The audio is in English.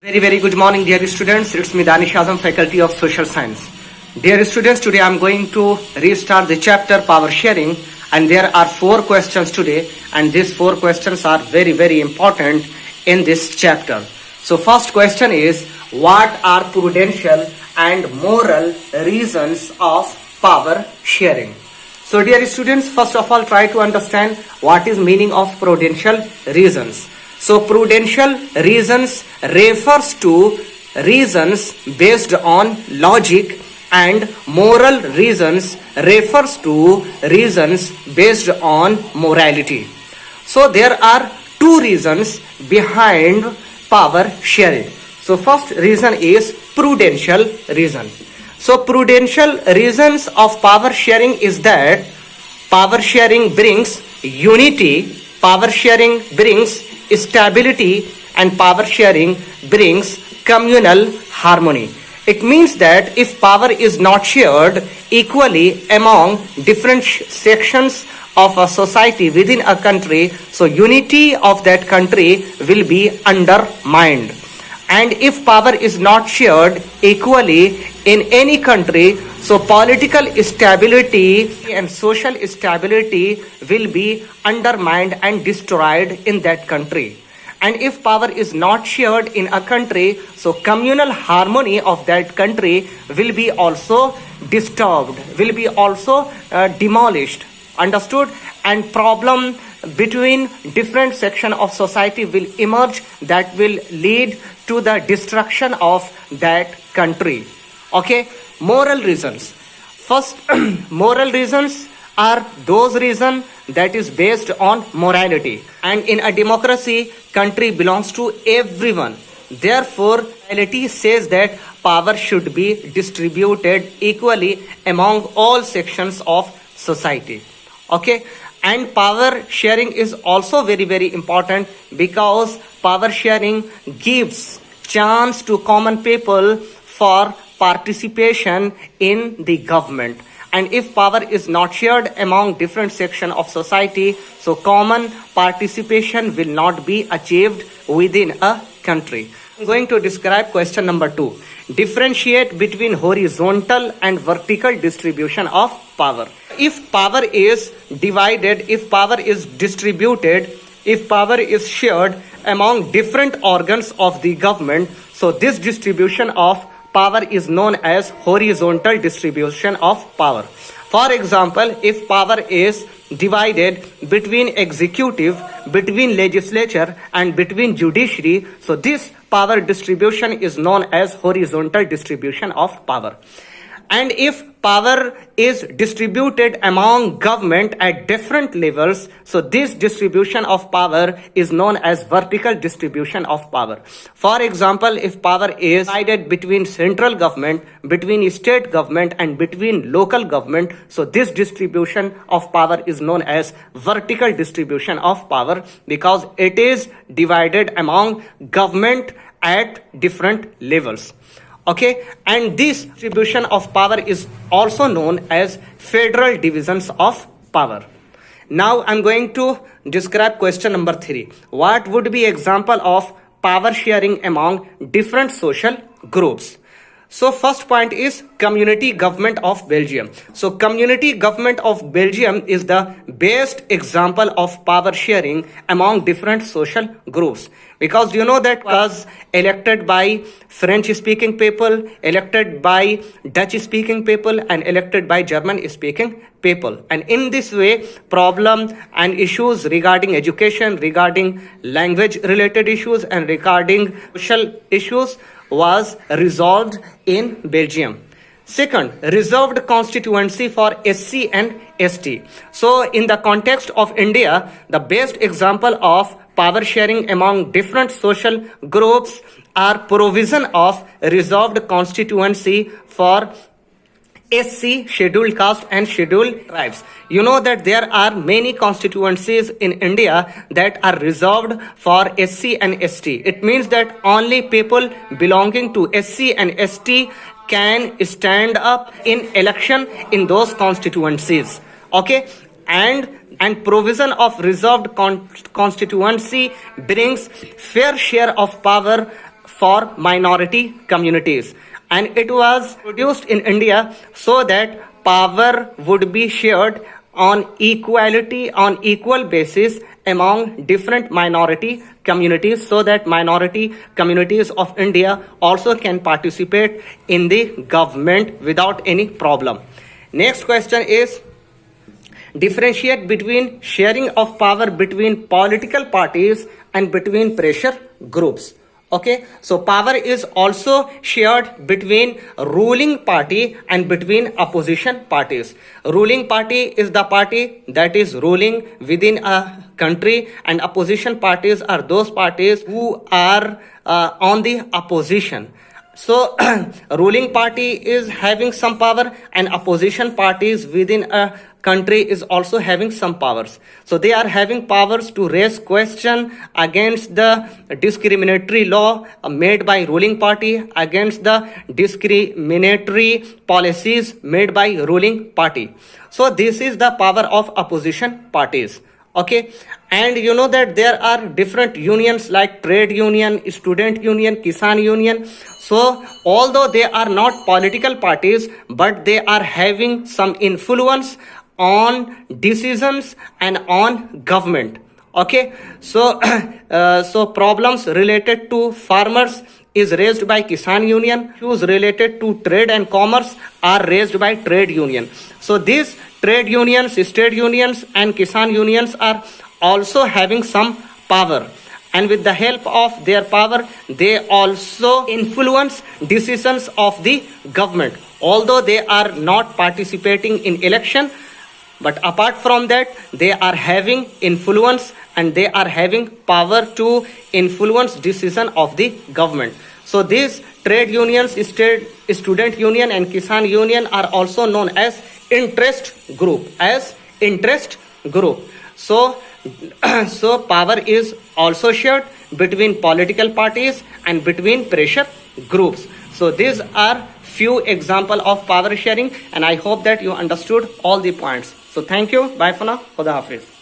Very good morning, dear students. It's me, Danish Azam, Faculty of Social Science. Dear students, today I'm going to restart the chapter Power Sharing, and there are 4 questions today, and these 4 questions are very important in this chapter. So first question is, what are prudential and moral reasons of power sharing? So dear students, first of all, try to understand what is meaning of prudential reasons. So prudential reasons refers to reasons based on logic, and moral reasons refers to reasons based on morality. So there are 2 reasons behind power sharing. So first reason is prudential reason. So prudential reasons of power sharing is that power sharing brings unity, power sharing brings stability, and power sharing brings communal harmony. It means that if power is not shared equally among different sections of a society within a country, so unity of that country will be undermined. And if power is not shared equally in any country, so political stability and social stability will be undermined and destroyed in that country. And if power is not shared in a country, so communal harmony of that country will be also disturbed, will be also demolished. Understood? And problem between different section of society will emerge that will lead to the destruction of that country. Okay, moral reasons. First, moral reasons are those reasons that is based on morality. And in a democracy, country belongs to everyone. Therefore, morality says that power should be distributed equally among all sections of society. Okay, and power sharing is also very important because power sharing gives chance to common people for participation in the government. And if power is not shared among different sections of society, so common participation will not be achieved within a country. I'm going to describe question number 2. Differentiate between horizontal and vertical distribution of power. If power is divided, if power is distributed, if power is shared among different organs of the government, so this distribution of power is known as horizontal distribution of power. For example, if power is divided between executive, between legislature, and between judiciary, so this power distribution is known as horizontal distribution of power. And if power is distributed among government at different levels, so this distribution of power is known as vertical distribution of power. For example, if power is divided between central government, between state government, and between local government, so this distribution of power is known as vertical distribution of power because it is divided among government at different levels. Okay, and this distribution of power is also known as federal divisions of power. Now I'm going to describe question number 3. What would be example of power sharing among different social groups? So first point is community government of Belgium. So community government of Belgium is the best example of power sharing among different social groups. Because you know that was elected by French speaking people, elected by Dutch speaking people, and elected by German speaking people. And in this way, problem and issues regarding education, regarding language related issues, and regarding social issues was resolved in Belgium. Second, reserved constituency for SC and ST. So in the context of India, the best example of power sharing among different social groups are provision of reserved constituency for SC, scheduled caste, and scheduled tribes. You know that there are many constituencies in India that are reserved for SC and ST. It means that only people belonging to SC and ST can stand up in election in those constituencies. Okay, and provision of reserved constituency brings fair share of power for minority communities, and it was produced in India so that power would be shared on equal basis among different minority communities, so that minority communities of India also can participate in the government without any problem. Next question is, differentiate between sharing of power between political parties and between pressure groups. Okay, so power is also shared between ruling party and between opposition parties. Ruling party is the party that is ruling within a country, and opposition parties are those parties who are on the opposition. So ruling party is having some power, and opposition parties within a country is also having some powers. So they are having powers to raise question against the discriminatory law made by ruling party, against the discriminatory policies made by ruling party. So this is the power of opposition parties. Okay, and you know that there are different unions like trade union, student union, Kisan union. So although they are not political parties, but they are having some influence on decisions and on government. Okay, so so problems related to farmers is raised by Kisan union. Issues related to trade and commerce are raised by trade union. So these trade unions, state unions and Kisan unions are also having some power, and with the help of their power they also influence decisions of the government, although they are not participating in election. But apart from that, they are having influence and they are having power to influence decision of the government. So these trade unions, student union and Kisan union are also known as interest group. So so power is also shared between political parties and between pressure groups. So these are few example of power sharing, and I hope that you understood all the points. So thank you. Bye for now. Khuda Hafiz.